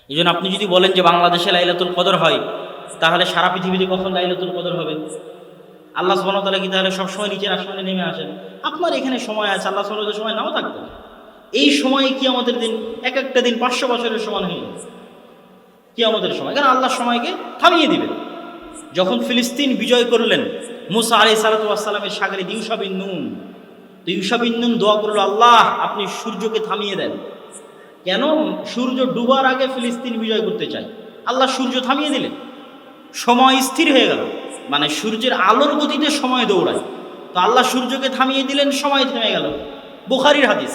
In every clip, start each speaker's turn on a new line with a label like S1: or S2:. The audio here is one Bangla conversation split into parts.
S1: এই জন্য আপনি যদি বলেন যে বাংলাদেশে লাইলাতুল কদর হয়, তাহলে সারা পৃথিবীতে কখন লাইলাতুল কদর হবে? আল্লাহ সুবহানাহু ওয়া তাআলা কি তাহলে সবসময় নিচের আসমানে নেমে আসেন? আপনার এখানে সময় আছে, আল্লাহ সুবহানাহু ওয়া তাআলার সময় নাও থাকবে। এই সময়ে কিয়ামতের দিন এক একটা দিন 500 বছরের সমান হয়ে যাবে কিয়ামতের সময়, কারণ আল্লাহ সময়কে থামিয়ে দিবেন। যখন ফিলিস্তিন বিজয় করলেন মুসা আলাইহিস সালাতু ওয়াস সালামের শাগির্দ ইউশা বিন নুন, তো ইউশা বিন নুন দোয়া করলো, আল্লাহ আপনি সূর্যকে থামিয়ে দেন। কেন? সূর্য ডুবার আগে ফিলিস্তিন বিজয় করতে চায়। আল্লাহ সূর্য থামিয়ে দিলেন, সময় স্থির হয়ে গেল। মানে সূর্যের আলোর গতিতে সময় দৌড়ায়, তো আল্লাহ সূর্যকে থামিয়ে দিলেন, সময় থেমে গেল। বুখারীর হাদিস,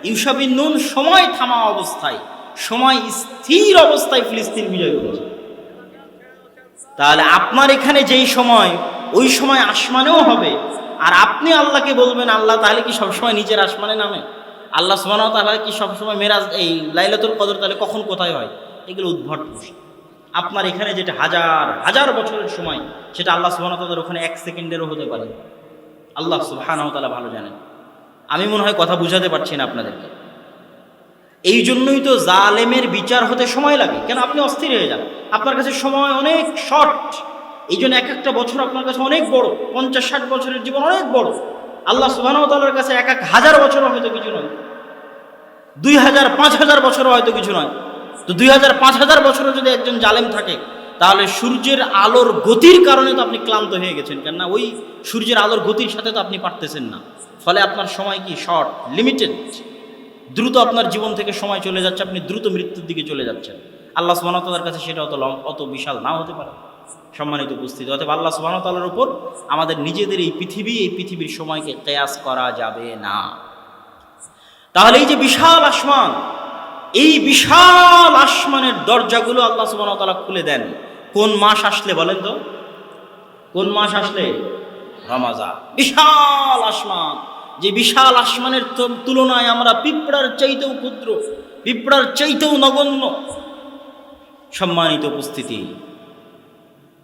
S1: ইউশা বিন নুন সময় থামা অবস্থায়, সময় স্থির অবস্থায় ফিলিস্তিন বিজয় করেছে। তাহলে আপনার এখানে যেই সময়, ওই সময় আসমানেও হবে। আর আপনি আল্লাহকে বলবেন, আল্লাহ তাহলে কি সবসময় নিচের আসমানে নামে? আল্লাহ সুবহানাহু ওয়া তাআলা কি সবসময় মেরাজ, এই লাইলাতুল কদর তাহলে কখন কোথায় হয়? এগুলো উদ্ভট প্রশ্ন। আপনার এখানে যেটা হাজার হাজার বছরের সময়, সেটা আল্লাহ সুবহানাহু ওয়া তাআলার ওখানে 1 সেকেন্ডেরও হতে পারে। আল্লাহ সুবহানাহু ওয়া তাআলা ভালো জানেন। আমি মনে হয় কথা বুঝাতে পারছি না আপনাদেরকে। এই জন্যই তো জালেমের বিচার হতে সময় লাগে। কেন? আপনি অস্থির হয়ে যান, আপনার কাছে সময় অনেক শর্ট। এই জন্য এক একটা বছর আপনার কাছে অনেক বড়। 50-60 বছরের জীবন অনেক বড়। আল্লাহ সুবহানাহু ওয়া তাআলার কাছে 1000 বছরও হয়তো কিছু নয়, 2000-5000 বছরও হয়তো কিছু নয়। তো 2000-5000 বছরও যদি একজন জালেম থাকে, তাহলে সূর্যের আলোর গতির কারণে তো আপনি ক্লান্ত হয়ে গেছেন, কেন না? ওই সূর্যের আলোর গতির সাথে তো আপনি পারতেছেন না। ফলে আপনার সময় কি শর্ট, লিমিটেড। দ্রুত আপনার জীবন থেকে সময় চলে যাচ্ছে, আপনি দ্রুত মৃত্যুর দিকে চলে যাচ্ছেন। আল্লাহ সুবহানাহু ওয়া তাআলার কাছে সেটা অত বিশাল নাও হতে পারে। সম্মানিত উপস্থিতি, অতএব আল্লাহ সুবহানাহু ওয়া তাআলার উপর আমাদের নিজেদের এই পৃথিবীর সময়কে কিয়াস করা যাবে না। তাহলে এই যে বিশাল আসমান, এই বিশাল আসমানের দরজাগুলো আল্লাহ সুবহানাহু ওয়া তাআলা খুলে দেন কোন মাস আসলে? বলেন তো, কোন মাস আসলে? রমাজান। বিশাল আসমান, যে বিশাল আসমানের তুলনায় আমরা পিঁপড়ার চাইতেও ক্ষুদ্র, পিঁপড়ার চাইতেও নগণ্য। সম্মানিত উপস্থিতি,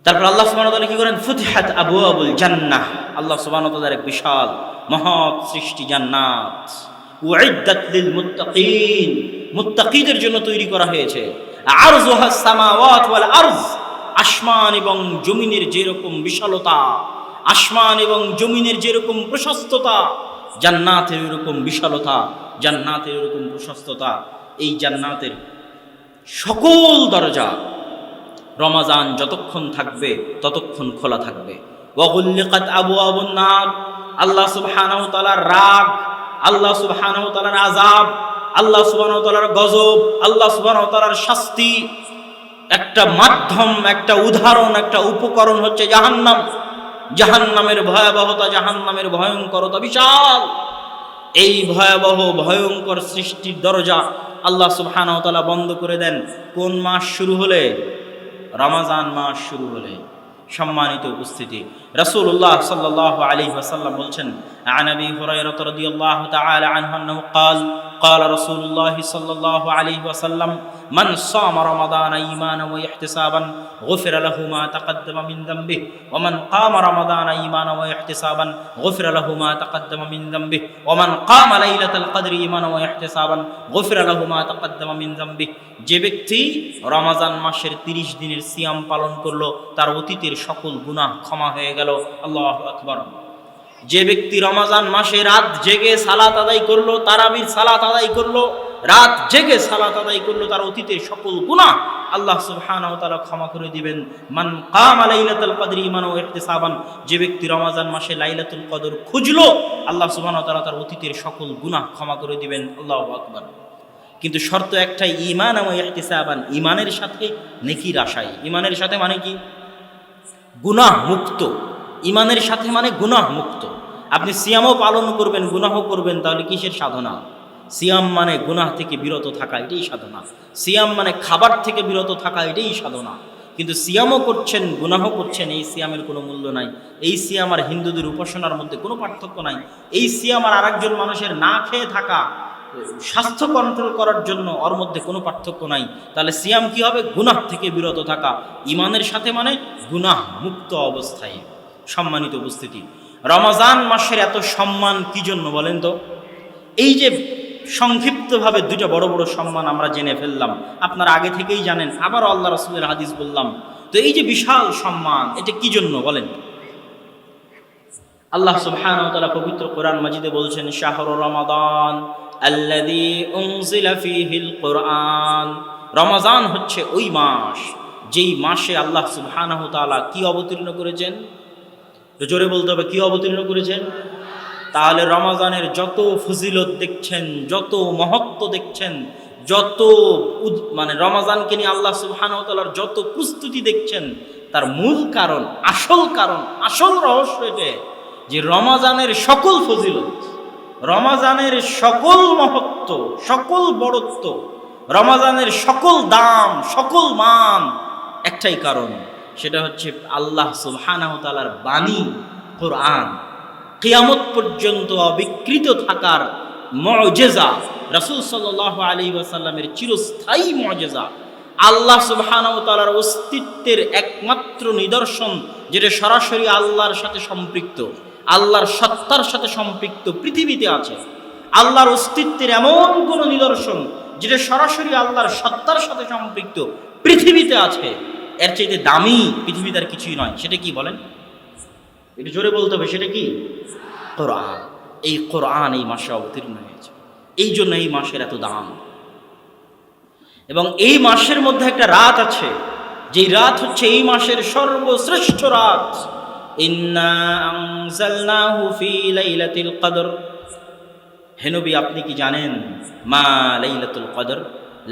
S1: তারপর আল্লাহ সুবহানাহু ওয়া তাআলা কি করেন? ফুতিহাত আবওয়াবুল জান্নাহ। আল্লাহ সুবহানাহু ওয়া তাআলার এক বিশাল মহৎ সৃষ্টি জান্নাত, উইদ্দাত লিল মুত্তাকিন, মুত্তাকিদের জন্য তৈরি করা হয়েছে। আরযুহাস সামাওয়াত ওয়াল আরজ, আসমান এবং জমিনের যেরকম বিশালতা, আসমান এবং জমিনের যেরকম প্রশস্ততা, জান্নাতের এরকম বিশালতা, জান্নাতের এরকম প্রশস্ততা। এই জান্নাতের সকল দরজা রমাজান যতক্ষণ থাকবে ততক্ষণ খোলা থাকবে। ওয়াগুল্লিকাত আবওয়াবুন নার, আল্লাহ সুবহানাহু ওয়া তাআলার রাগ, আল্লাহ সুবহানাহু ওয়া তাআলার আযাব, আল্লাহ সুবহানাহু ওয়া তাআলার গজব, আল্লাহ সুবহানাহু ওয়া তাআলার শাস্তি, একটা মাধ্যম, একটা উদাহরণ, একটা উপকরণ হচ্ছে জাহান্নাম। জাহান্নামের ভয়াবহতা, জাহান্নামের ভয়ঙ্করতা বিশাল। এই ভয়াবহ ভয়ঙ্কর সৃষ্টির দরজা আল্লাহ সুবহানাহু ওয়া তাআলা বন্ধ করে দেন কোন মাস শুরু হলে? রমাজান মাস শুরু হলে। সম্মানিত উপস্থিতি, রাসূলুল্লাহ সাল্লাল্লাহু আলাইহি ওয়াসাল্লাম বলছেন, আন আবি হুরায়রা রাদিয়াল্লাহু তাআলা আনহু আন্নাহু قال رسول الله صلى الله عليه وسلم من صام رمضان إيمانا واحتسابا غفر له ما تقدم من ذنبه ومن قام رمضان إيمانا واحتسابا غفر له ما تقدم من ذنبه ومن قام ليلة القدر إيمانا واحتسابا غفر له ما تقدم من ذنبه। যে ব্যক্তি রমাজান মাসের 30 দিনের সিয়াম পালন করলো, তার অতীতের সকল গুনাহ ক্ষমা হয়ে গেল। আল্লাহু আকবার। যে ব্যক্তি রমাজান মাসে রাত জেগে সালাত আদায় করলো, তারাবির সালাত আদায় করলো, রাত জেগে সালাত আদায় করলো, তার অতীতের সকল গুনাহ আল্লাহ সুবহানাহু ওয়া তাআলা ক্ষমা করে দিবেন। মান কামা লাইলাতুল কদরি ঈমানান ওয়া ইহতিসাবান, যে ব্যক্তি রমাজান মাসে লাইলাতুল কদর খুঁজলো, আল্লাহ সুবহানাহু ওয়া তাআলা তার অতীতের সকল গুনাহ ক্ষমা করে দিবেন। আল্লাহু আকবার। কিন্তু শর্ত একটাই, ঈমানান ওয়া ইহতিসাবান, ঈমানের সাথে নেকির আশায়। ঈমানের সাথে মানে কি? গুনাহ মুক্ত। ঈমানের সাথে মানে গুনাহ মুক্ত। আপনি সিয়ামও পালন করবেন, গুনাহও করবেন, তাহলে কিসের সাধনা? সিয়াম মানে গুনাহ থেকে বিরত থাকা, এটাই সাধনা। সিয়াম মানে খাবার থেকে বিরত থাকা, এটাই সাধনা। কিন্তু সিয়ামও করছেন, গুনাহও করছেন, এই সিয়ামের কোনো মূল্য নাই। এই সিয়াম আর হিন্দুদের উপাসনার মধ্যে কোনো পার্থক্য নাই। এই সিয়াম আর আরেকজন মানুষের না খেয়ে থাকা, স্বাস্থ্য কন্ট্রোল করার জন্য, ওর মধ্যে কোনো পার্থক্য নাই। তাহলে সিয়াম কি হবে? গুনাহ থেকে বিরত থাকা, ঈমানের সাথে মানে গুনাহ মুক্ত অবস্থায়। সম্মানিত উপস্থিতি, রমজান মাসের এত সম্মান কি জন্য বলেন তো? এই যে সংক্ষিপ্তভাবে দুইটা বড় বড় সম্মান আমরা জেনে ফেললাম, আপনারা আগে থেকেই জানেন, আবারও আল্লাহ রাসূলের হাদিস বললাম। তো এই যে বিশাল সম্মান, এটা কি জন্য বলেন? আল্লাহ সুবহানাহু ওয়া তাআলা পবিত্র কোরআন মাজিদে বলছেন, শাহরু রমাদান আল্লাযী উনজিলা ফীহিল কুরআন। রমজান হচ্ছে ওই মাস যেই মাসে আল্লাহ সুবহানাহু ওয়া তাআলা কি অবতীর্ণ করেছেন? তো জোরে বলতে হবে, কি অবতীর্ণ করেছেন? তাহলে রমজানের যত ফজিলত দেখছেন, যত মহত্ব দেখছেন, যত মানে রমজানকে নিয়ে আল্লাহ সুবহানাহু ওয়া তাআলার যত প্রস্তুতি দেখছেন, তার মূল কারণ, আসল রহস্য এটা যে রমজানের সকল ফজিলত, রমজানের সকল মহত্ব, সকল বড়ত্ব, রমজানের সকল দাম, সকল মান একটাই কারণ, সেটা হচ্ছে আল্লাহ সুবহানাহু ওয়া তাআলার বাণী কোরআন, কিয়ামত পর্যন্ত অবিকৃত থাকার মুজিজা, রাসূল সাল্লাল্লাহু আলাইহি ওয়াসাল্লামের চিরস্থায়ী মুজিজা, আল্লাহ সুবহানাহু ওয়া তাআলার অস্তিত্বের একমাত্র নিদর্শন, যেটা সরাসরি আল্লাহর সাথে সম্পৃক্ত, আল্লাহর সত্তার সাথে সম্পৃক্ত পৃথিবীতে আছে। আল্লাহর অস্তিত্বের এমন কোনো নিদর্শন যেটা সরাসরি আল্লাহর সত্তার সাথে সম্পৃক্ত পৃথিবীতে আছে, এর চাইতে দামি পৃথিবীতে আর কিছুই নয়। সেটা কি বলেন? একটু জোরে বলতে হবে, সেটা কি? কোরআন। এই কোরআন এই মাসে অবতীর্ণ হয়েছে, এই জন্য এই মাসের এত দাম। এবং এই মাসের মধ্যে একটা রাত আছে, যেই রাত হচ্ছে এই মাসের সর্বশ্রেষ্ঠ রাত। ইন্না আনজালনাহু ফি লাইলাতুল কদর। হে নবী, আপনি কি জানেন মা লাইলাতুল কদর?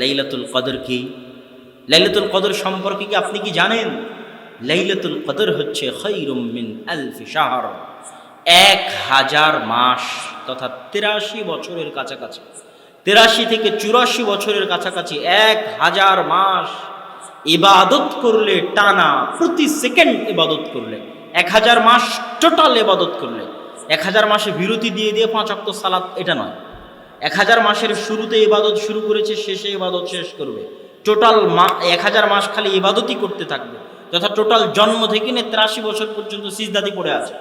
S1: লাইলাতুল কদর কি? লাইলাতুল কদর সম্পর্কে কি আপনি কি জানেন? লাইলাতুল কদর হচ্ছে খায়রুম মিন আলফি শাহর, 1000 মাস তথা 83 বছরের কাছাকাছি, 83 থেকে 84 বছরের কাছাকাছি 1000 মাস ইবাদত করলে, টানা প্রতি সেকেন্ড ইবাদত করলে, 1000 মাস টোটাল ইবাদত করলে, 1000 মাসে বিরতি দিয়ে দিয়ে 5 ওয়াক্ত সালাত, এটা নয়। 1000 মাসের শুরুতে ইবাদত শুরু করেছে, শেষে ইবাদত শেষ করবে। টোটাল 1000 মাস খালি ইবাদতই করতে থাকবে, তথা টোটাল জন্ম থেকে নিয়ে 83 বছর পর্যন্ত সিজদাতে পড়ে আছে,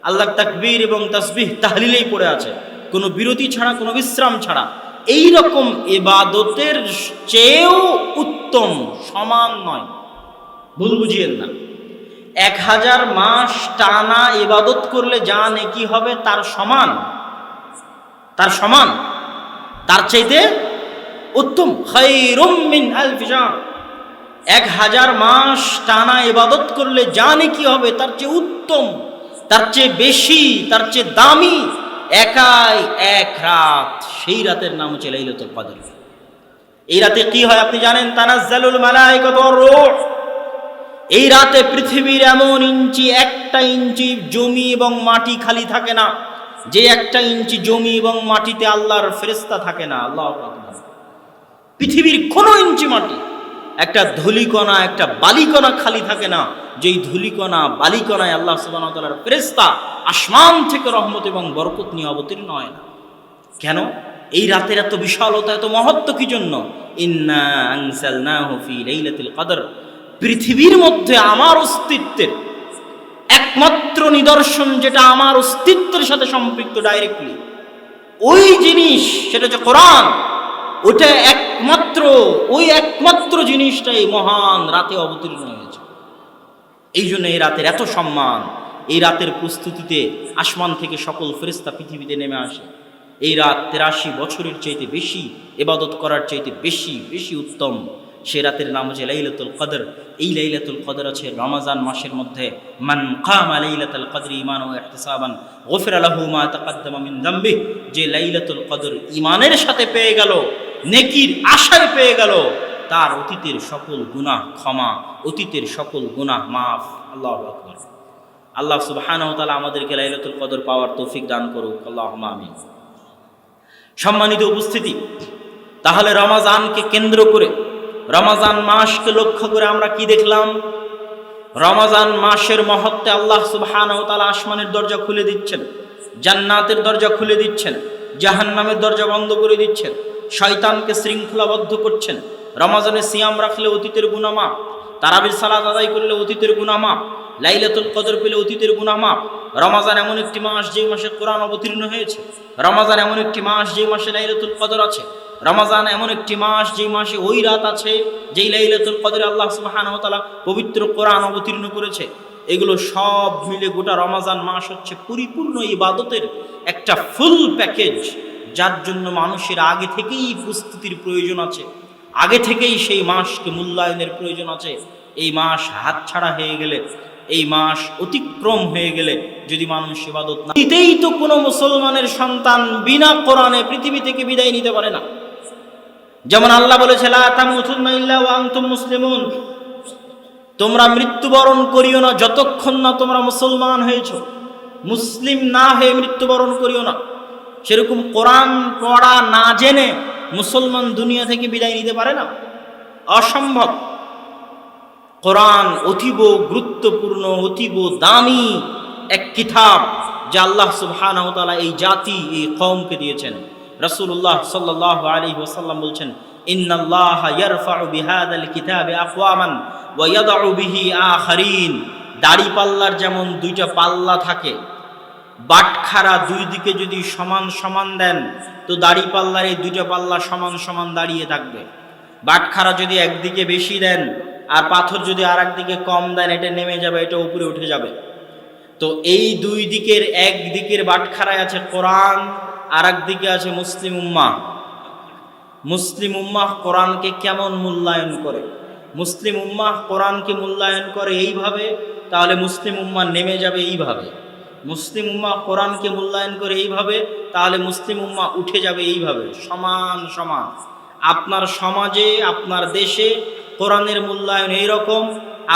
S1: আল্লাহর তাকবীর এবং তাসবিহ তাহলিলেই পড়ে আছে, কোনো বিরতি ছাড়া, কোনো বিশ্রাম ছাড়া। এই রকম ইবাদতের চেয়েও উত্তম, সমান নয়, ভুল বুঝিয়েন না। 1000 মাস টানা ইবাদত করলে যা নেকি হবে তার সমান, তার চাইতে উত্তম। খায়রুম মিন আলফি শাহর, 1000 মাস টানা ইবাদত করলে যা নেকি হবে তার চেয়ে উত্তম, তার চেয়ে বেশি, তার চেয়ে দামি একাই এক রাত। সেই রাতের নাম হচ্ছে লাইলাতুল কদর। এই রাতে কি হয় আপনি জানেন? তানাজ্জালুল মালায়েকাতু ওয়ার রূহ। এই রাতে পৃথিবীর এমন একটা ইঞ্চি জমি এবং মাটি খালি থাকে না, যে একটা ইঞ্চি জমি এবং মাটিতে আল্লাহর ফেরেশতা থাকে না। আল্লাহু আকবার। পৃথিবীর কোনো ইঞ্চি মাটি, একটা ধূলিকণা, একটা বালিকণা খালি থাকে না, যেই ধূলিকণা বালিকণায় আল্লাহ সুবহানাহু ওয়া তাআলার ফেরেশতা আসমান থেকে রহমত এবং বরকত নিয়ে অবতীর্ণ হয় না। কেন? এই রাতের এত বিশালতা, এত মহত্ব কি জন্য? ইন্না আনজালনাহু ফি লাইলাতুল কদর। পৃথিবীর মধ্যে আমার অস্তিত্বের একমাত্র নিদর্শন, যেটা আমার অস্তিত্বের সাথে সম্পৃক্ত ডাইরেক্টলি, ওই জিনিস সেটা হচ্ছে কোরআন। ওটা একমাত্র জিনিসটাই মহান রাতে অবতীর্ণ হয়েছে। এই জন্য এই রাতের এত সম্মান। এই রাতের প্রস্তুতিতে আসমান থেকে সকল ফেরেশতা পৃথিবীতে নেমে আসে। এই রাত 83 বছরের চাইতে বেশি ইবাদত করার চাইতে বেশি উত্তম। সে রাতের নাম হচ্ছে লাইলাতুল কদর। এই লাইলাতুল কদর আছে রমজান মাসের মধ্যে। মান কামা লাইলাতুল কদর ঈমানান ওয়া ইহতিসাবান গুফিরা লাহু মা তাকাদ্দামা মিন যামবিহি। যে লাইলাতুল কদর ঈমানের সাথে পেয়ে গেল, নেকির আশায় পেয়ে গেল, তার অতীতের সকল গুনাহ ক্ষমা, অতীতের সকল গুনাহ মাফ। আল্লাহু আকবার। আল্লাহ সুবহানাহু ওয়া তাআলা আমাদেরকে লাইলাতুল কদর পাওয়ার তৌফিক দান করুক, আল্লাহুম্মা আমিন। সম্মানিত উপস্থিতি, তাহলে রমজানকে কেন্দ্র করে, রমজান মাসকে লক্ষ্য করে আমরা কি দেখলাম? রমজান মাসের মহত্বে আল্লাহ সুবহানাহু ওয়া তাআলা আসমানের দরজা খুলে দিচ্ছেন, জান্নাতের দরজা খুলে দিচ্ছেন, জাহান্নামের দরজা বন্ধ করে দিচ্ছেন, শয়তানকে শৃঙ্খলাবদ্ধ করছেন। রমজানে সিয়াম রাখলে অতীতের গুনাহ মাফ, তারাবির সালাত আদায় করলে অতীতের গুনাহ মাফ, লাইলাতুল কদর পেলে অতীতের গুনাহ মাফ, রমাজান এমন একটি মাস যে মাসে কোরআন অবতীর্ণ হয়েছে, রমাজান এমন একটি মাস যে মাসে লাইলাতুল কদর আছে, রমাজান এমন একটি মাস যে মাসে ওই রাত আছে যেই লাইলাতুল কদরে আল্লাহ সুবহানাহু ওয়া তাআলা পবিত্র কোরআন অবতীর্ণ করেছে। এগুলো সব মিলে গোটা রমাজান মাস হচ্ছে পরিপূর্ণ ইবাদতের একটা ফুল প্যাকেজ, যার জন্য মানুষের আগে থেকেই প্রস্তুতির প্রয়োজন আছে, আগে থেকেই সেই মাসকে মূল্যায়নের প্রয়োজন আছে। এই মাস হাতছাড়া হয়ে গেলে, এই মাস অতিক্রম হয়ে গেলে যদি মানুষ ইবাদত না, এতেই তো কোনো মুসলমানের সন্তান বিনা কোরআনে পৃথিবী থেকে বিদায় নিতে পারে না। যেমন আল্লাহ বলেছে, লা তামুতুন্না ইল্লা ওয়া আনতুম মুসলিমুন, তোমরা মৃত্যুবরণ করিও না যতক্ষণ না তোমরা মুসলমান হয়েছো। মুসলিম না হয়ে মৃত্যুবরণ করিও না। সেরকম কোরআন পড়া না জেনে মুসলমান দুনিয়া থেকে বিদায় নিতে পারে না, অসম্ভব। কোরআন অতীব গুরুত্বপূর্ণ, অতীব দামি এক কিতাব, যা আল্লাহ সুবহানাহু ওয়া তাআলা এই জাতি, এই কওমকে দিয়েছেন। রাসূলুল্লাহ সাল্লাল্লাহু আলাইহি ওয়াসাল্লাম বলছেন, ইন্নাল্লাহা ইয়ারফাউ বিহাদাল কিতাবি আকওয়ামান ওয়া ইয়াদউ বিহি আখারিন। দাড়ি পাল্লার যেমন দুইটা পাল্লা থাকে, বাটখারা দুই দিকে যদি সমান সমান দেন তো দাড়ি পাল্লার এই দুইটা পাল্লা সমান সমান দাঁড়িয়ে থাকবে। বাটখারা যদি একদিকে বেশি দেন আর পাথর যদি আর একদিকে কম দেন, এটা নেমে যাবে, এটা উপরে উঠে যাবে। তো এই দুই দিকের, এক দিকের বাটখারায় আছে কোরআন, আর একদিকে আছে মুসলিম উম্মাহ। মুসলিম উম্মাহ কোরআনকে কেমন মূল্যায়ন করে? মুসলিম উম্মাহ কোরআনকে মূল্যায়ন করে এইভাবে, তাহলে মুসলিম উম্মাহ নেমে যাবে এইভাবে। মুসলিম উম্মাহ কোরআনকে মূল্যায়ন করে এইভাবে, তাহলে মুসলিম উম্মাহ উঠে যাবে এইভাবে, সমান সমান। আপনার সমাজে, আপনার দেশে কোরআনের মূল্যায়ন এইরকম,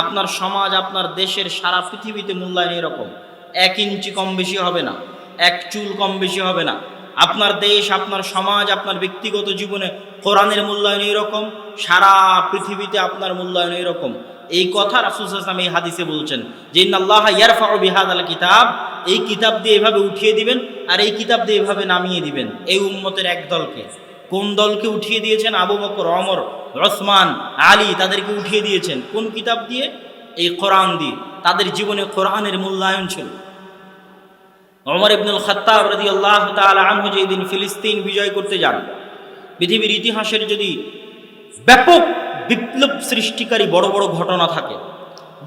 S1: আপনার সমাজ, আপনার দেশের সারা পৃথিবীতে মূল্যায়ন এরকম। 1 ইঞ্চি কম বেশি হবে না, 1 চুল কম বেশি হবে না। আপনার দেশ, আপনার সমাজ, আপনার ব্যক্তিগত জীবনে কোরআনের মূল্যায়ন এইরকম, সারা পৃথিবীতে আপনার মূল্যায়ন এইরকম। এই কথা রাসূল সাল্লাল্লাহু আলাইহি ওয়াসাল্লাম এই হাদিসে বলছেন যে, ইন্নাল্লাহা ইয়ারফাউ বিহাদাল কিতাব, এই কিতাব দিয়ে এভাবে উঠিয়ে দিবেন আর এই কিতাব দিয়ে এভাবে নামিয়ে দিবেন এই উম্মতের এক দলকে। কোন দলকে উঠিয়ে দিয়েছেন? আবু বকর, ওমর, ওসমান, আলী, তাদেরকে উঠিয়ে দিয়েছেন। কোন কিতাব দিয়ে? এই কোরআন দিয়ে। তাদের জীবনে কোরআনের মূল্যায়ন ছিল। ওমর ইবনুল খাত্তাব রাদিয়াল্লাহু তাআলা আনহু যেদিন ফিলিস্তিন বিজয় করতে যান, পৃথিবীর ইতিহাসের যদি ব্যাপক বিপ্লব সৃষ্টিকারী বড় বড় ঘটনা থাকে,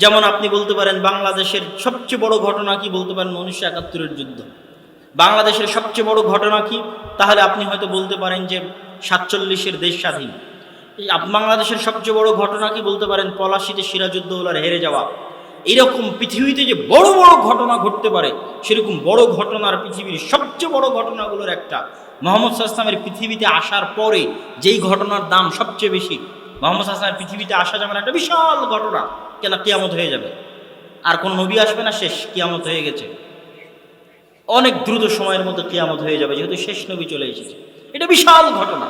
S1: যেমন আপনি বলতে পারেন বাংলাদেশের সবচেয়ে বড় ঘটনা কি? বলতে পারেন 1971-এর যুদ্ধ। বাংলাদেশের সবচেয়ে বড় ঘটনা কি? তাহলে আপনি হয়তো বলতে পারেন যে 47-এর দেশ স্বাধীন। বাংলাদেশের সবচেয়ে বড় ঘটনা কি? বলতে পারেন পলাশীতে সিরাজউদ্দৌলার হেরে যাওয়া। এরকম পৃথিবীতে যে বড় বড় ঘটনা ঘটতে পারে, সেরকম বড় ঘটনার পৃথিবীর সবচেয়ে বড় ঘটনাগুলোর একটা, মুহাম্মদ সাল্লাল্লাহু আলাইহি ওয়াসাল্লামের পৃথিবীতে আসার পরে যেই ঘটনার দাম সবচেয়ে বেশি, মুহাম্মদ সাল্লাল্লাহু আলাইহি ওয়াসাল্লামের পৃথিবীতে আসা যেমন একটা বিশাল ঘটনা, কেন কিয়ামত হয়ে যাবে, আর কোন নবী আসবে না, শেষ, কিয়ামত হয়ে গেছে, অনেক দ্রুত সময়ের মধ্যে কিয়ামত হয়ে যাবে, যেহেতু শেষ নবী চলে এসেছে। এটা বিশাল ঘটনা,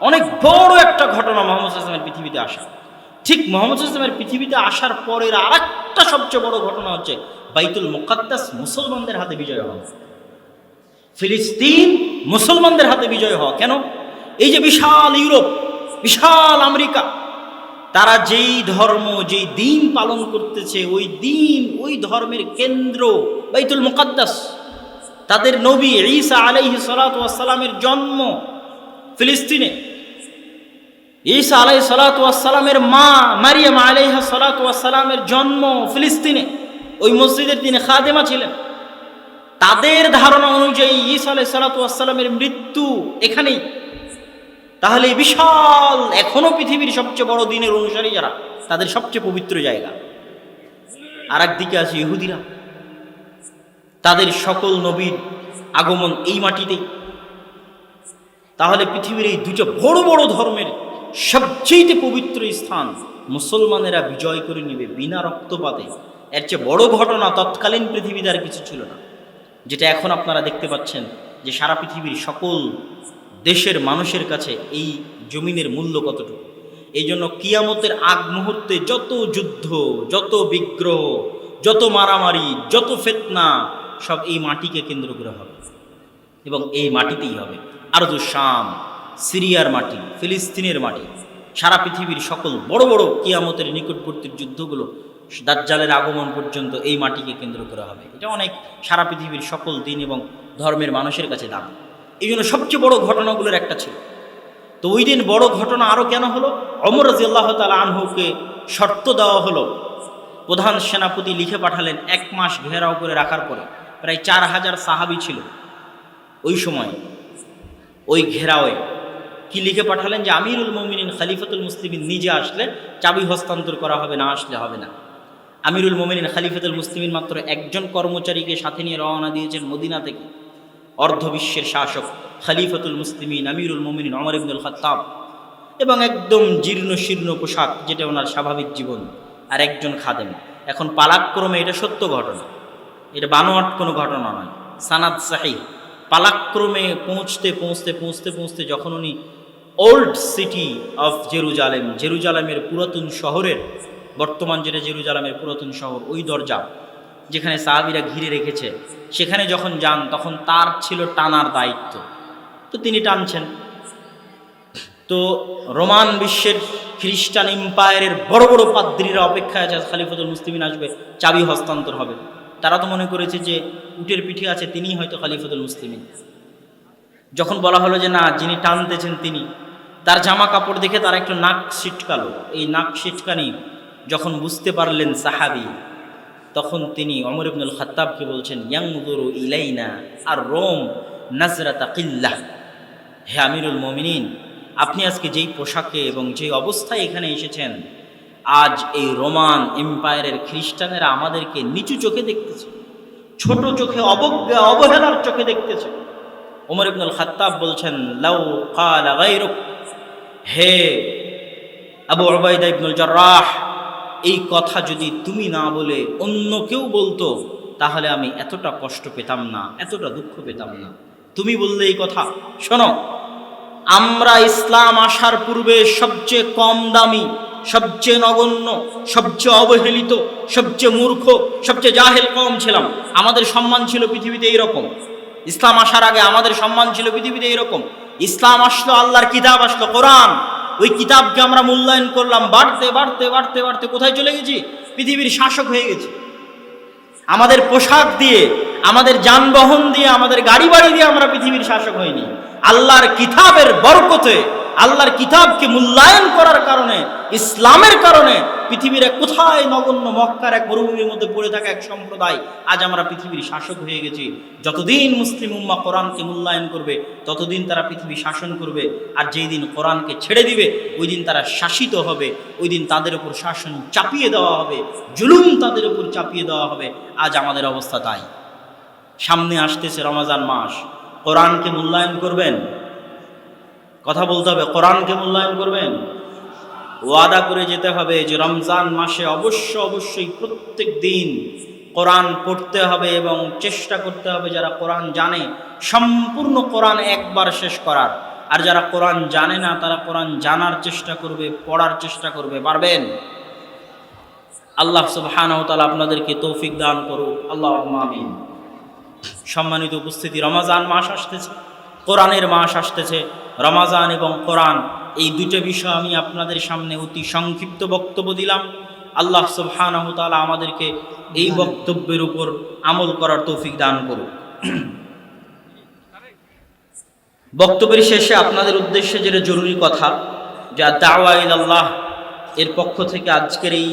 S1: অনেক বড় একটা ঘটনা মুহাম্মদ সাল্লাল্লাহু আলাইহি ওয়াসাল্লামের পৃথিবীতে আসা। ঠিক মুহাম্মদ সাল্লাল্লাহু আলাইহি ওয়াসাল্লামের পৃথিবীতে আসার পরের আরেকটা সবচেয়ে বড় ঘটনা হচ্ছে বাইতুল মুকাদ্দাস মুসলমানদের হাতে বিজয় হওয়া। ফিলিস্তিন মুসলমানদের হাতে বিজয় হওয়া। কেন? এই যে বিশাল ইউরোপ, বিশাল আমেরিকা, তারা যেই ধর্ম, যেই দিন পালন করতেছে, ওই দিন, ওই ধর্মের কেন্দ্র বাইতুল মুকাদ্দাস। তাদের নবী ঈসা আলাইহিস সালাতু ওয়াস সালামের জন্ম ফিলিস্তিনে। ঈসা আলাইহিস সালাতু ওয়াস সালামের মা মারিয়াম আলাইহা সালাতু ওয়াস সালামের জন্ম ফিলিস্তিনে। ওই মসজিদের তিনি খাদেমা ছিলেন। তাদের ধারণা অনুযায়ী ঈসা আলাইহিস সালাতু ওয়াস সালামের মৃত্যু এখানেই। তাহলে বিশাল, এখনো পৃথিবীর সবচেয়ে বড় দিনের অনুসারী যারা, তাদের সবচেয়ে পবিত্র জায়গা। আর একদিকে আছে ইহুদিরা, তাদের সকল নবীর আগমন এই মাটিতেই। তাহলে পৃথিবীর এই দুটো বড় বড় ধর্মের সবচেয়ে পবিত্র স্থান মুসলমানেরা বিজয় করে নেবে বিনা রক্তপাতে। এর চেয়ে বড় ঘটনা তৎকালীন পৃথিবীতে আর কিছু ছিল না, যেটা এখন আপনারা দেখতে পাচ্ছেন যে সারা পৃথিবীর সকল দেশের মানুষের কাছে এই জমিনের মূল্য কতটুকু। এই জন্য কিয়ামতের আগ মুহূর্তে যত যুদ্ধ, যত বিগ্রহ, যত মারামারি, যত ফিতনা, সব এই মাটিকে কেন্দ্র করে হবে এবং এই মাটিতেই হবে। আরদু শাম, সিরিয়ার মাটি, ফিলিস্তিনের মাটি, সারা পৃথিবীর সকল বড় বড় কিয়ামতের নিকটবর্তী যুদ্ধগুলো দাজ্জালের আগমন পর্যন্ত এই মাটিকে কেন্দ্র করে হবে। এটা অনেক সারা পৃথিবীর সকল দিন এবং ধর্মের মানুষের কাছে দাম। এই জন্য সবচেয়ে বড় ঘটনাগুলোর একটা ছিল। তো ওই দিন বড় ঘটনা আরও কেন হলো? ওমর রাদিয়াল্লাহু তাআলা আনহুকে শর্ত দেওয়া হলো, প্রধান সেনাপতি লিখে পাঠালেন 1 মাস ঘেরাও করে রাখার পরে, প্রায় 4000 সাহাবী ছিল ওই সময় ওই ঘেরাওয়ে, কি লিখে পাঠালেন যে আমিরুল মুমিনিন খলিফাতুল মুসলিমিন নিজে আসলে চাবি হস্তান্তর করা হবে, না আসলে হবে না। আমিরুল মুমিনিন খলিফাতুল মুসলিমিন মাত্র একজন কর্মচারীকে সাথে নিয়ে রওনা দিয়েছেন মদিনা থেকে, অর্ধবিশ্বের শাসক খলিফাতুল মুসলিমিন আমিরুল মুমিনিন ওমর ইবনুল খাত্তাব, এবং একদম জীর্ণ শীর্ণ পোশাক, যেটা ওনার স্বাভাবিক জীবন, আর একজন খাদেম। এখন পালাক্রমে, এটা সত্য ঘটনা, এটা বানোয়াট কোনো ঘটনা নয়, সানাদ সাহিহ। পালাক্রমে পৌঁছতে পৌঁছতে পৌঁছতে পৌঁছতে যখন উনি ওল্ড সিটি অফ জেরুজালেম, জেরুজালেমের পুরাতন শহরের, বর্তমান যেটা জেরুজালেমের পুরাতন শহর, ওই দরজা যেখানে সাহাবীরা ঘিরে রেখেছে, সেখানে যখন যান তখন তার ছিল টানার দায়িত্ব। তো তিনি টানছেন। তো রোমান বিশ্বের খ্রিস্টান এম্পায়ারের বড় বড় পাদ্রীরা অপেক্ষায় আছে, খলিফাতুল মুসলিমিন আসবে, চাবি হস্তান্তর হবে। তারা তো মনে করেছে যে উটের পিঠে আছে তিনিই হয়তো খলিফাতুল মুসলিমিন। যখন বলা হলো যে না, যিনি টানতেছেন তিনি, তার জামা কাপড় দেখে তারা একটু নাক ছিটকালো। এই নাক ছিটকানি যখন বুঝতে পারলেন সাহাবী, তখন তিনি ওমর ইবনুল খাত্তাবকে বলছেন, ইয়ানজুরু ইলাইনা আর রোম নাজরাতা কিল্লাহ। হে আমিরুল মুমিনিন, আপনি আজকে যেই পোশাকে এবং যেই অবস্থায় এখানে এসেছেন, আজ এই রোমান এম্পায়ারের খ্রিস্টানেরা আমাদেরকে নিচু চোখে দেখতেছে, ছোট চোখে, অবজ্ঞা অবহেলার চোখে দেখতেছে। ওমর ইবনুল খাত্তাব বলছেন, লাউ ক্বালা গায়রুক, হে আবু উবাইদা ইবনুল জাররাহ, এই কথা যদি তুমি না বলে অন্য কেউ বলতো, তাহলে আমি এতটা কষ্ট পেতাম না, এতটা দুঃখ পেতাম না। তুমি বললে এই কথা। শোনো, আমরা ইসলাম আসার পূর্বে সবচেয়ে কম দামি, সবচেয়ে নগণ্য, সবচেয়ে অবহেলিত, সবচেয়ে মূর্খ, সবচেয়ে জাহেল কওম ছিলাম। আমাদের সম্মান ছিল পৃথিবীতে এইরকম। ইসলাম আসার আগে আমাদের সম্মান ছিল পৃথিবীতে এইরকম। ইসলাম আসলো, আল্লাহর কিতাব আসলো, কোরআন। ওই কিতাবকে আমরা মূল্যায়ন করলাম, বাড়তে বাড়তে বাড়তে বাড়তে কোথায় চলে গেছি? পৃথিবীর শাসক হয়ে গেছি। আমাদের পোশাক দিয়ে, আমাদের যানবাহন দিয়ে, আমাদের গাড়ি বাড়ি দিয়ে আমরা পৃথিবীর শাসক হইনি। আল্লাহর কিতাবের বরকতে, আল্লাহর কিতাবকে মূল্যায়ন করার কারণে, ইসলামের কারণে পৃথিবীর কোথায় নগণ্য মক্কার এক মরুভূমির মধ্যে পড়ে থাকা এক সম্প্রদায় আজ আমরা পৃথিবীর শাসক হয়ে গেছি। যতদিন মুসলিম উম্মাহ কোরআনকে মূল্যায়ন করবে, ততদিন তারা পৃথিবী শাসন করবে। আর যেই দিন কোরআনকে ছেড়ে দিবে, ওই দিন তারা শাসিত হবে, ওই দিন তাদের উপর শাসন চাপিয়ে দেওয়া হবে, জুলুম তাদের উপর চাপিয়ে দেওয়া হবে। আজ আমাদের অবস্থা তাই। সামনে আসতেছে রমজান মাস, কোরআনকে মূল্যায়ন করবেন, কথা বলতে হবে, কোরআনকে মূল্যায়ন করবেন। ওয়াদা করে যেতে হবে যে রমজান মাসে অবশ্যই প্রত্যেক দিন কোরআন পড়তে হবে এবং চেষ্টা করতে হবে যারা কোরআন জানে সম্পূর্ণ কোরআন একবার শেষ করার, আর যারা কোরআন জানে না তারা কোরআন জানার চেষ্টা করবে, পড়ার চেষ্টা করবে। পারবেন? আল্লাহ সুবহানাহু ওয়া তাআলা আপনাদেরকে তৌফিক দান করুক, আল্লাহুম্মা আমিন। সম্মানিত উপস্থিতি, রমজান মাস আসতেছে, কোরআনের মাস আসতেছে। রমজান এবং কোরআন, এই দুটো বিষয় আমি আপনাদের সামনে অতি সংক্ষিপ্ত বক্তব্য দিলাম। আল্লাহ সুবহানাহু ওয়া তাআলা আমাদেরকে এই বক্তব্যের উপর আমল করার তৌফিক দান করুন। বক্তব্যের শেষে আপনাদের উদ্দেশ্যে যেটা জরুরি কথা, যে দাওয়া ইলাল্লাহ এর পক্ষ থেকে আজকের এই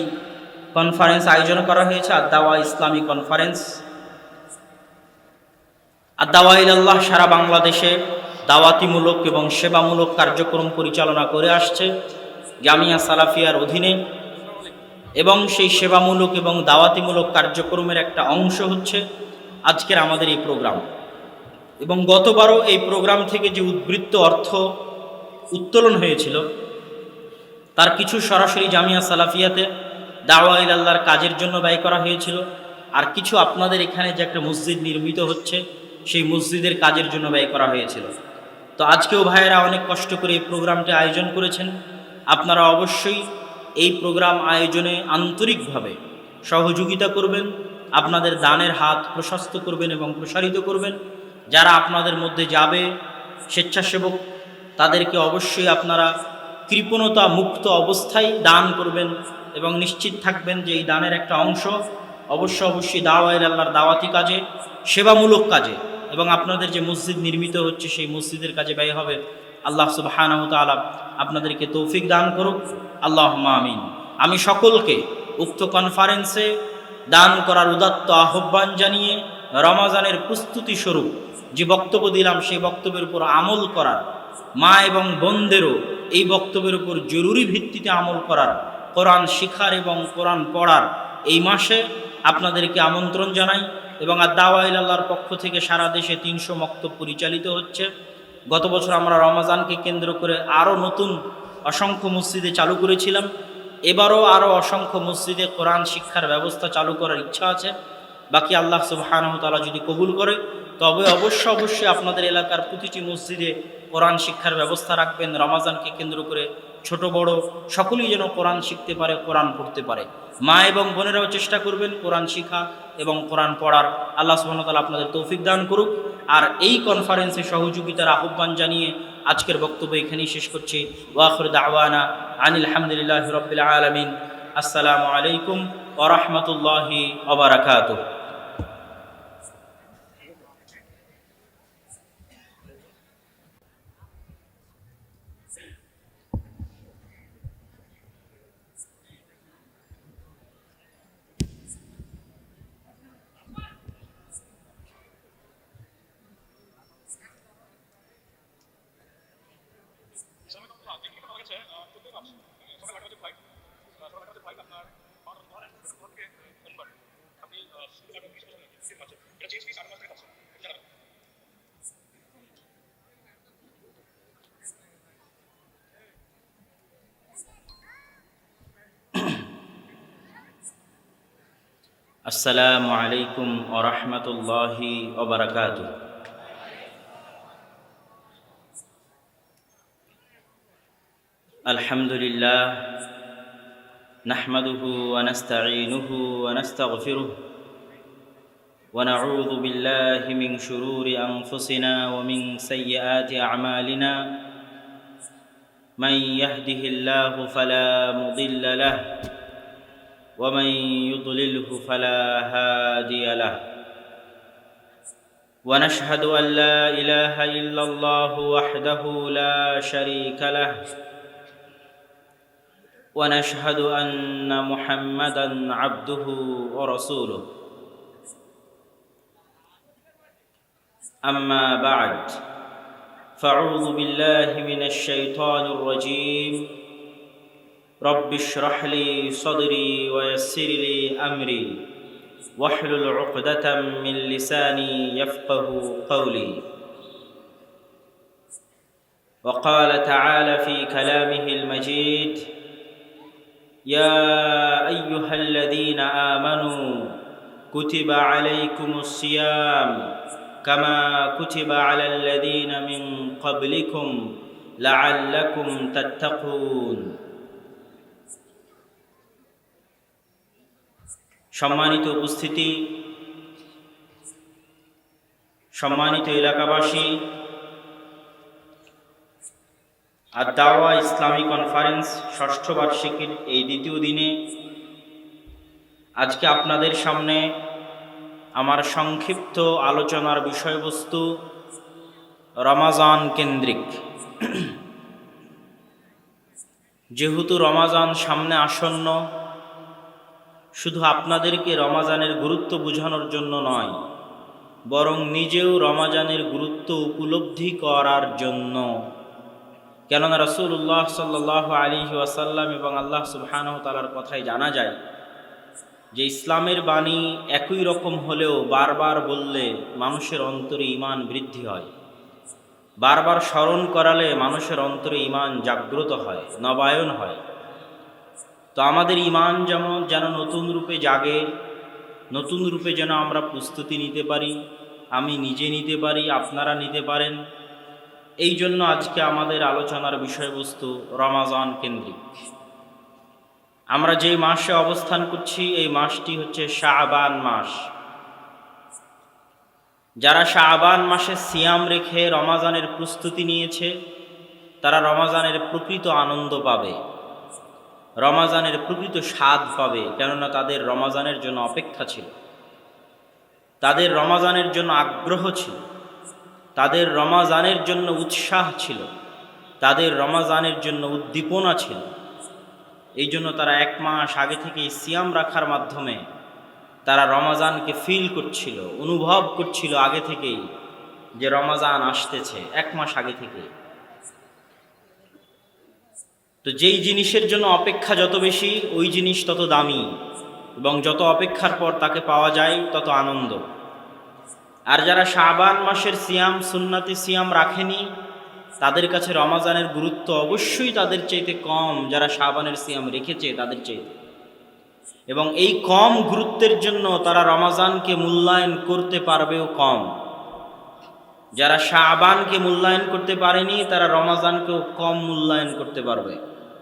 S1: কনফারেন্স আয়োজন করা হয়েছে, দাওয়া ইসলামী কনফারেন্স। দাওয়া ইলাল্লাহ সারা বাংলাদেশে দাওয়াতিমূলক এবং সেবামূলক কার্যক্রম পরিচালনা করে আসছে জামিয়া সালাফিয়ার অধীনে, এবং সেই সেবামূলক এবং দাওয়াতিমূলক কার্যক্রমের একটা অংশ হচ্ছে আজকের আমাদের এই প্রোগ্রাম। এবং গতবারও এই প্রোগ্রাম থেকে যে উদ্বৃত্ত অর্থ উত্তোলন হয়েছিল, তার কিছু সরাসরি জামিয়া সালাফিয়াতে দাওয়া ইলাল্লাহর কাজের জন্য ব্যয় করা হয়েছিল, আর কিছু আপনাদের এখানে যে একটা মসজিদ নির্মিত হচ্ছে সেই মসজিদের কাজের জন্য ব্যয় করা হয়েছিল। তো আজকেও ভাইয়েরা অনেক কষ্ট করে এই প্রোগ্রামটি আয়োজন করেছেন। আপনারা অবশ্যই এই প্রোগ্রাম আয়োজনে আন্তরিকভাবে সহযোগিতা করবেন, আপনাদের দানের হাত প্রশস্ত করবেন এবং প্রসারিত করবেন। যারা আপনাদের মধ্যে যাবে স্বেচ্ছাসেবক, তাদেরকে অবশ্যই আপনারা কৃপণতা মুক্ত অবস্থায় দান করবেন এবং নিশ্চিত থাকবেন যে এই দানের একটা অংশ অবশ্যই দাওয়ায়ে আল্লাহর দাওয়াতি কাজে, সেবামূলক কাজে এবং আপনাদের যে মসজিদ নির্মিত হচ্ছে সেই মসজিদের কাজে ব্যয় হবে। আল্লাহ সুবহানাহু ওয়া তাআলা আপনাদেরকে তৌফিক দান করুক, আল্লাহুম্মা আমিন। আমি সকলকে উক্ত কনফারেন্সে দান করার উদাত্ত আহ্বান জানিয়ে রমাজানের প্রস্তুতি স্বরূপ যে বক্তব্য দিলাম সেই বক্তব্যের উপর আমল করার, মা এবং বোনদেরও এই বক্তব্যের উপর জরুরি ভিত্তিতে আমল করার, কোরআন শিখার এবং কোরআন পড়ার এই মাসে আপনাদেরকে আমন্ত্রণ জানাই। এবং দাওয়ায়ে আল্লাহর পক্ষ থেকে সারা দেশে 300 মক্তব পরিচালিত হচ্ছে। গত বছর আমরা রমাজানকে কেন্দ্র করে আরও নতুন অসংখ্য মসজিদে চালু করেছিলাম। এবারও আরও অসংখ্য মসজিদে কোরআন শিক্ষার ব্যবস্থা চালু করার ইচ্ছা আছে। বাকি আল্লাহ সুবহানাহু ওয়া তাআলা যদি কবুল করে তবে অবশ্যই আপনাদের এলাকার প্রতিটি মসজিদে কোরআন শিক্ষার ব্যবস্থা রাখবেন। রমাজানকে কেন্দ্র করে ছোট বড় সকলেই যেন কোরআন শিখতে পারে, কোরআন পড়তে পারে। মা এবং বোনেরাও চেষ্টা করবেন কোরআন শিখা এবং কোরআন পড়ার। আল্লাহ সুবহানাহু ওয়া তাআলা আপনাদের তৌফিক দান করুক। আর এই কনফারেন্সে সহযোগিতার আহ্বান জানিয়ে আজকের বক্তব্য এখানেই শেষ করছি। ওয়া আখিরু দাওয়ানা আনিল হামদুলিল্লাহি রাব্বিল আলামিন। আসসালামু আলাইকুম ওয়া রাহমাতুল্লাহি ওয়া বারাকাতুহু। আসসালামু আলাইকুম ওয়া রাহমাতুল্লাহি ওয়া বারাকাতুহু। আলহামদুলিল্লাহ নাহমাদুহু ওয়া নাস্তাঈনুহু ওয়া নাস্তাগফিরুহু ওয়া নাউযু বিল্লাহি মিন শুরুরি আনফুসিনা ওয়া মিন সাইয়্যাতি আ'মালিনা মান ইয়াহদিহিল্লাহু ফালা মুদিল্লা লাহু ومن يضلله فلا هادي له ونشهد أن لا إله إلا الله وحده لا شريك له ونشهد أن محمدا عبده ورسوله أما بعد فأعوذ بالله من الشيطان الرجيم رب اشرح لي صدري ويسر لي أمري واحلل عقدة من لساني يفقه قولي. وقال تعالى في كلامه المجيد يا أيها الذين آمنوا كتب عليكم الصيام كما كتب على الذين من قبلكم لعلكم تتقون. সম্মানিত উপস্থিতি, সম্মানিত এলাকাবাসী, আদ-দাওয়া ইসলামী কনফারেন্স ষষ্ঠ বার্ষিকীর এই দ্বিতীয় দিনে আজকে আপনাদের সামনে আমার সংক্ষিপ্ত আলোচনার বিষয়বস্তু রমাজান কেন্দ্রিক। যেহেতু রমাজান সামনে আসন্ন, শুধু আপনাদেরকে রমাজানের গুরুত্ব বোঝানোর জন্য নয়, বরং নিজেও রমাজানের গুরুত্ব উপলব্ধি করার জন্য। কেননা রাসূলুল্লাহ সাল্লাল্লাহু আলাইহি ওয়াসাল্লাম এবং আল্লাহ সুবহানাহু ওয়া তাআলার কথায় জানা যায় যে ইসলামের বাণী একই রকম হলেও বারবার বললে মানুষের অন্তরে ঈমান বৃদ্ধি হয়, বারবার স্মরণ করালে মানুষের অন্তরে ঈমান জাগ্রত হয়, নবায়ন হয়। তো আমাদের ঈমান যেন নতুন রূপে জাগে, নতুন রূপে যেন আমরা প্রস্তুতি নিতে পারি, আমি নিজে নিতে পারি, আপনারা নিতে পারেন। এই জন্য আজকে আমাদের আলোচনার বিষয়বস্তু রমাজান কেন্দ্রিক। আমরা যে মাসে অবস্থান করছি এই মাসটি হচ্ছে শাবান মাস। যারা শাবান মাসে সিয়াম রেখে রমাজানের প্রস্তুতি নিয়েছে তারা রমাজানের প্রকৃত আনন্দ পাবে, রমাজানের প্রকৃত স্বাদ পাবে। কেননা তাদের রমাজানের জন্য অপেক্ষা ছিল, তাদের রমাজানের জন্য আগ্রহ ছিল, তাদের রমাজানের জন্য উৎসাহ ছিল, তাদের রমাজানের জন্য উদ্দীপনা ছিল। এই জন্য তারা 1 মাস আগে থেকেই সিয়াম রাখার মাধ্যমে তারা রমাজানকে ফিল করছিল, অনুভব করছিল আগে থেকেই যে রমাজান আসতেছে, 1 মাস আগে থেকে। তো যেই জিনিসের জন্য অপেক্ষা যত বেশি, ওই জিনিস তত দামি, এবং যত অপেক্ষার পর তাকে পাওয়া যায় তত আনন্দ। আর যারা শাবান মাসের সিয়াম, সুন্নতি সিয়াম রাখেনি, তাদের কাছে রমাজানের গুরুত্ব অবশ্যই তাদের চাইতে কম যারা শাবানের সিয়াম রেখেছে তাদের চাইতে। এবং এই কম গুরুত্বের জন্য তারা রমাজানকে মূল্যায়ন করতে পারবেও কম। যারা শাবানকে মূল্যায়ন করতে পারেনি তারা রমাজানকেও কম মূল্যায়ন করতে পারবে।